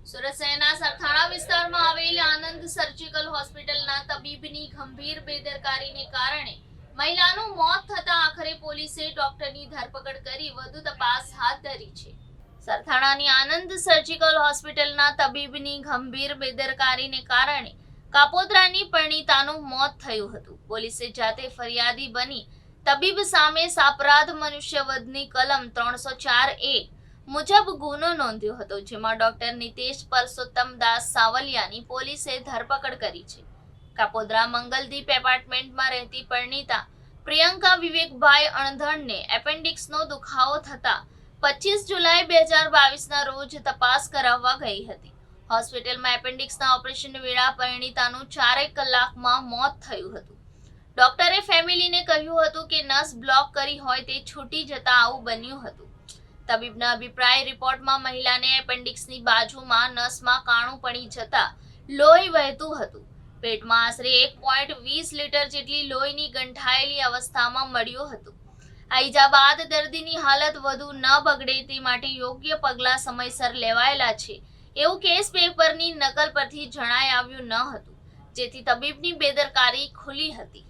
સુરત શહેરના સરથાણા વિસ્તારમાં આવેલ આનંદ સર્જિકલ હોસ્પિટલના તબીબની ગંભીર બેદરકારીને કારણે મહિલાનું મોત થતા આખરે પોલીસે ડોક્ટરની ધરપકડ કરી વધુ તપાસ હાથ ધરી છે. સરથાણાની આનંદ સર્જિકલ હોસ્પિટલના તબીબની ગંભીર બેદરકારીને કારણે કાપોદ્રાની પરિણીતાનું મોત થયું હતું. પોલીસે જાતે ફરિયાદી બની તબીબ સામે સાપરાધ મનુષ્યવધની કલમ 304A મુજબ ગુનો નોંધ્યો હતો, જેમાં ડોક્ટર નિતેશ પરસોત્તમ દાસ સાવલિયાની પોલીસે ધરપકડ કરી છે. કાપોદ્રા મંગલદીપ એપાર્ટમેન્ટમાં રહેતી પરિણીતા પ્રિયંકા વિવેકભાઈ અણધણને એપેન્ડિક્સનો દુખાવો થતા 25 જુલાઈ 2022ના રોજ તપાસ કરાવવા ગઈ હતી. હોસ્પિટલમાં એપેન્ડિક્સના ઓપરેશન વેળા પરિણીતાનું 4 કલાકમાં મોત થયું હતું. ડોક્ટરે ફેમિલીને કહ્યું હતું કે નસ બ્લોક કરી હોય તે છૂટી જતા આવું બન્યું હતું. તબીબના અભિપ્રાય રિપોર્ટમાં મહિલાને એપેન્ડિક્સની બાજુમાં નસમાં કાણું પડી જતા લોહી વહેતું હતું. પેટમાં આશરે 1.20 લીટર જેટલી લોહીની ગંઠાયેલી અવસ્થામાં મળ્યું હતું. આ ઈજા બાદ દર્દીની હાલત વધુ ન બગડે તે માટે યોગ્ય પગલાં સમયસર લેવાયેલા છે એવું કેસ પેપરની નકલ પરથી જણાઈ આવ્યું ન હતું, જેથી તબીબની બેદરકારી ખુલી હતી.